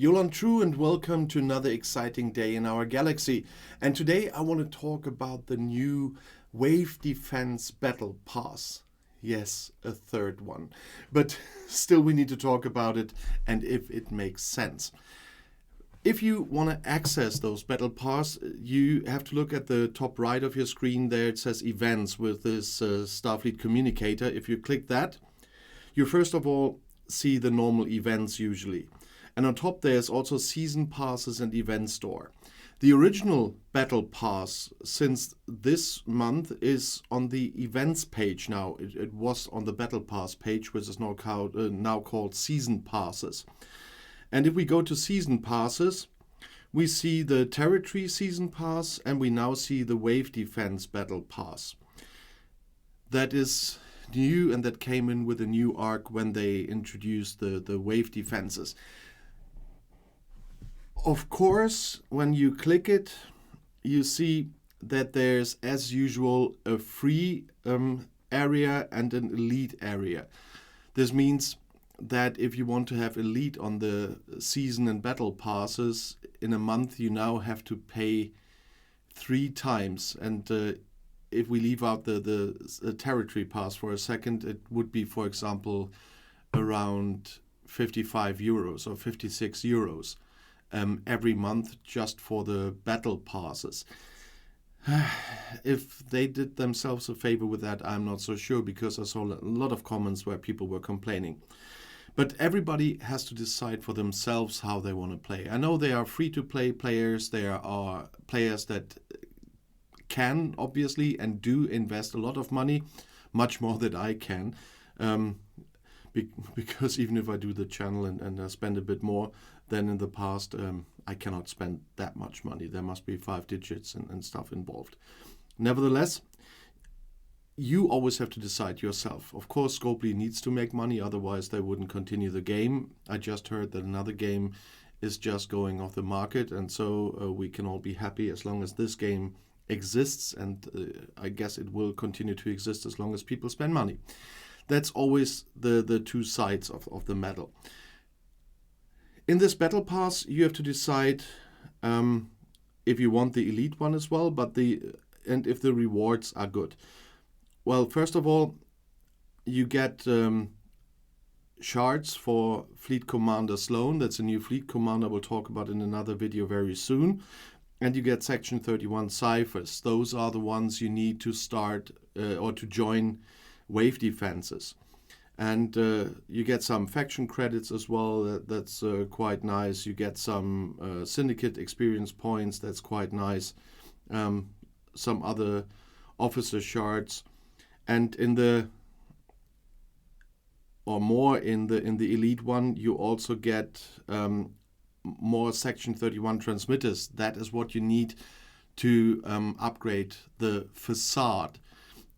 Yolan True and welcome to another exciting day in our galaxy. And today I want to talk about the new Wave Defense Battle Pass. Yes, a third one. But still we need to talk about it and if it makes sense. If you want to access those Battle Pass, you have to look at the top right of your screen. There it says Events with this Starfleet communicator. If you click that, you first of all see the normal events usually. And on top there's also Season Passes and Event Store. The original Battle Pass since this month is on the Events page now. It was on the Battle Pass page, which is now called Season Passes. And if we go to Season Passes, we see the Territory Season Pass and we now see the Wave Defense Battle Pass. That is new and that came in with a new arc when they introduced the Wave Defenses. Of course, when you click it, you see that there's, as usual, a free area and an elite area. This means that if you want to have elite on the season and battle passes in a month, you now have to pay 3 times. And if we leave out the territory pass for a second, it would be, for example, around 55 euros or 56 euros every month just for the battle passes. If they did themselves a favor with that, I'm not so sure, because I saw a lot of comments where people were complaining. But everybody has to decide for themselves how they want to play. I know there are free-to-play players. There are players that can, obviously, and do invest a lot of money, much more than I can. Because even if I do the channel and spend a bit more than in the past, I cannot spend that much money. There must be 5 digits and stuff involved. Nevertheless, you always have to decide yourself. Of course, Scopely needs to make money, otherwise they wouldn't continue the game. I just heard that another game is just going off the market, and so we can all be happy as long as this game exists, and I guess it will continue to exist as long as people spend money. That's always the two sides of the medal. In this Battle Pass, you have to decide if you want the elite one as well, and if the rewards are good. Well, first of all, you get shards for Fleet Commander Sloan. That's a new fleet commander we'll talk about in another video very soon. And you get Section 31 ciphers. Those are the ones you need to start or to join Wave Defenses. And you get some faction credits as well. That's quite nice. You get some syndicate experience points. That's quite nice. Some other officer shards. And in the elite one, you also get more Section 31 transmitters. That is what you need to upgrade the facade.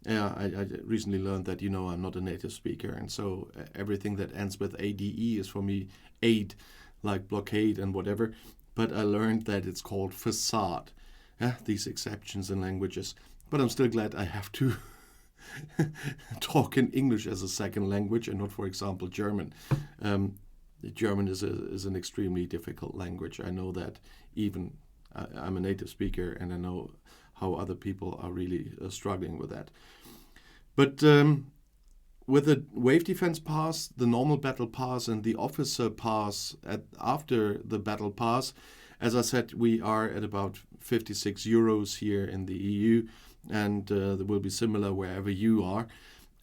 I recently learned that, I'm not a native speaker, and so everything that ends with ADE is for me aid, like blockade and whatever. But I learned that it's called facade. These exceptions in languages. But I'm still glad I have to talk in English as a second language and not, for example, German. German is an extremely difficult language. I know that. Even I'm a native speaker, and I know how other people are really struggling with that. But with the Wave Defense Pass, the normal Battle Pass, and the Officer Pass after the Battle Pass, as I said, we are at about 56 euros here in the EU, and there will be similar wherever you are.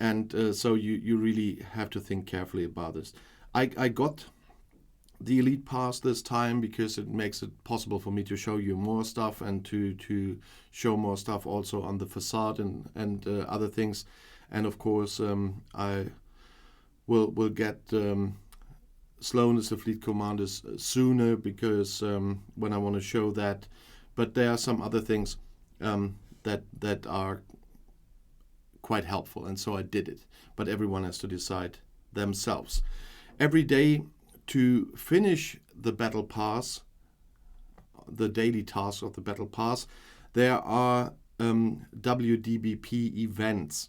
And so you really have to think carefully about this. I got the Elite Pass this time because it makes it possible for me to show you more stuff and to show more stuff also on the facade and other things. And of course, I will get Sloan as the fleet commanders sooner because when I want to show that. But there are some other things that are quite helpful, and so I did it. But everyone has to decide themselves. Every day, to finish the Battle Pass, the daily task of the Battle Pass, there are WDBP events.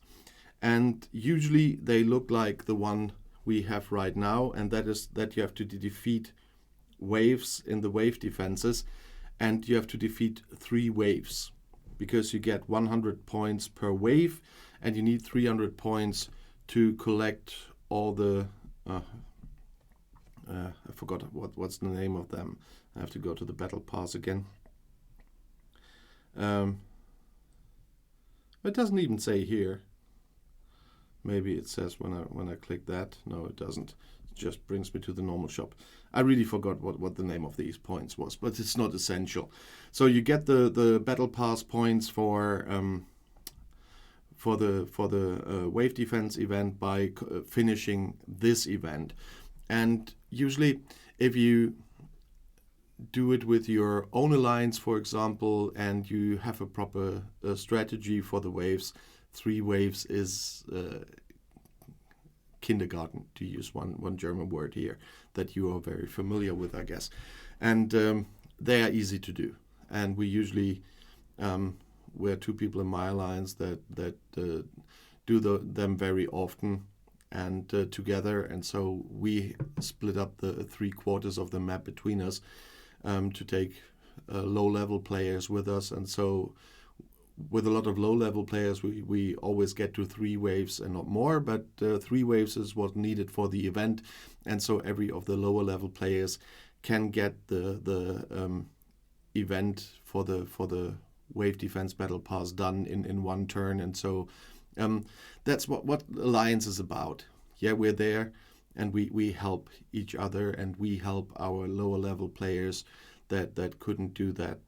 And usually they look like the one we have right now, and that is that you have to defeat waves in the wave defenses, and you have to defeat 3 waves, because you get 100 points per wave, and you need 300 points to collect all the I forgot what's the name of them. I have to go to the battle pass again. It doesn't even say here. Maybe it says when I click that. No, it doesn't. It just brings me to the normal shop. I really forgot what the name of these points was, but it's not essential. So you get the battle pass points for the wave defense event by finishing this event. And usually, if you do it with your own alliance, for example, and you have a proper strategy for the waves, 3 waves is kindergarten, to use one German word here that you are very familiar with, I guess. And they are easy to do. And we usually, we're 2 people in my alliance that do them very often and together. And so we split up the 3/4 of the map between us to take low-level players with us. And so with a lot of low-level players, we always get to 3 waves and not more, but 3 waves is what's needed for the event. And so every of the lower-level players can get the event for the wave defense battle pass done in 1 turn. And so that's what Alliance is about. Yeah, we're there, and we help each other, and we help our lower-level players that couldn't do that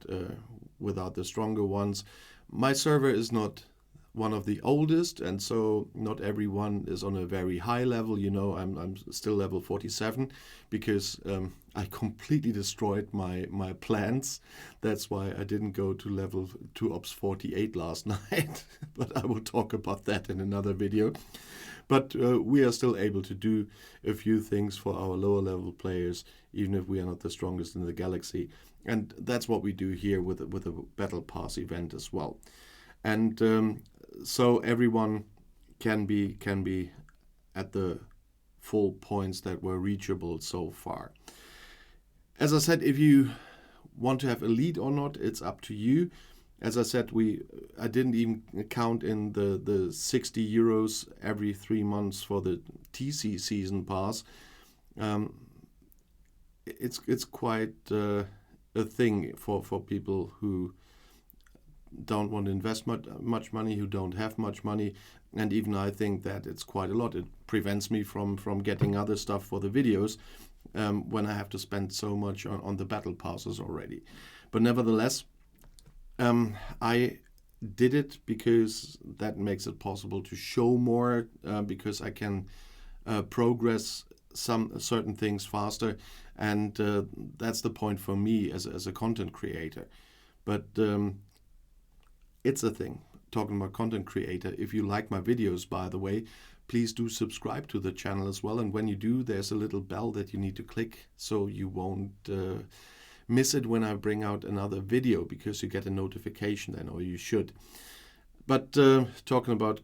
without the stronger ones. My server is not one of the oldest, and so not everyone is on a very high level. You know, I'm still level 47 because I completely destroyed my plans. That's why I didn't go to level 2 ops 48 last night, but I will talk about that in another video. But we are still able to do a few things for our lower level players, even if we are not the strongest in the galaxy. And that's what we do here with a Battle Pass event as well. And so everyone can be at the full points that were reachable so far. As I said, if you want to have elite or not, it's up to you. As I said, I didn't even count in the 60 euros every 3 months for the TC season pass. It's quite a thing for people who don't want to invest much money, who don't have much money, and even I think that it's quite a lot. It prevents me from getting other stuff for the videos when I have to spend so much on the battle passes already. But nevertheless, I did it because that makes it possible to show more, because I can progress some certain things faster, and that's the point for me as a content creator. But it's a thing. Talking about content creator, if you like my videos, by the way, please do subscribe to the channel as well. And when you do, there's a little bell that you need to click so you won't miss it when I bring out another video, because you get a notification then, or you should. But talking about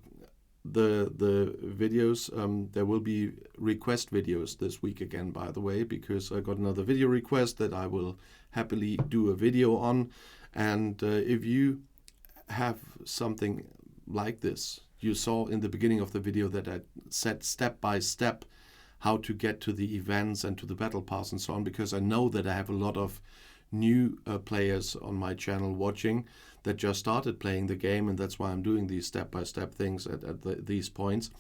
the videos, there will be request videos this week again, by the way, because I got another video request that I will happily do a video on. And if you have something like this, you saw in the beginning of the video that I said step by step how to get to the events and to the battle pass and so on, because I know that I have a lot of new players on my channel watching that just started playing the game, and that's why I'm doing these step-by-step things at these points.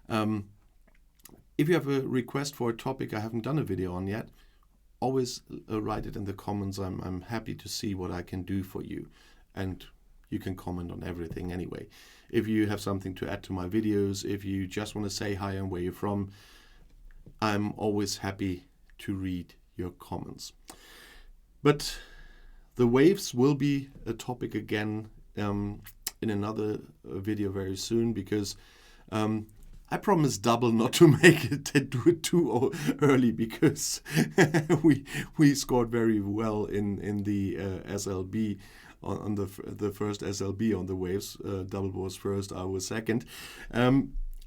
If you have a request for a topic I haven't done a video on yet, always write it in the comments. I'm happy to see what I can do for you, and you can comment on everything anyway. If you have something to add to my videos, if you just want to say hi and where you're from, I'm always happy to read your comments. But the waves will be a topic again in another video very soon, because I promised Double not to make it to do it too early, because we scored very well in the SLB on the first SLB on the waves. Double was first, I was second.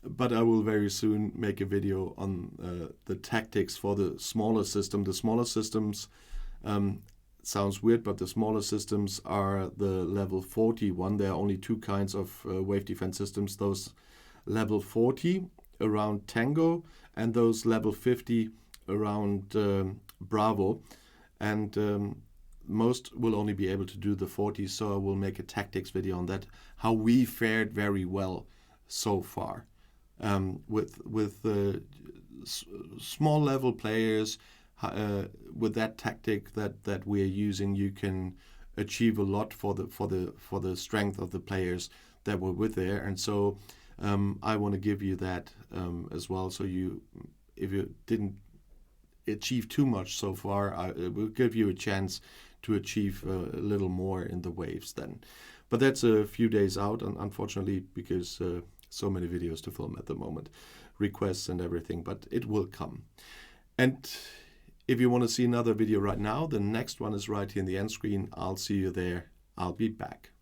but I will very soon make a video on the tactics for the smaller system. The smaller systems, sounds weird, but the smaller systems are the level 40 one. There are only two kinds of wave defense systems. Those level 40 around Tango and those level 50 around Bravo. And most will only be able to do the 40, so I will make a tactics video on that, how we fared very well so far. With small level players, with that tactic that we are using, you can achieve a lot for the strength of the players that were with there. And so I want to give you that as well. So if you didn't achieve too much so far, it will give you a chance to achieve a little more in the waves then. But that's a few days out, unfortunately, because so many videos to film at the moment, requests and everything, but it will come. And if you want to see another video right now, the next one is right here in the end screen. I'll see you there. I'll be back.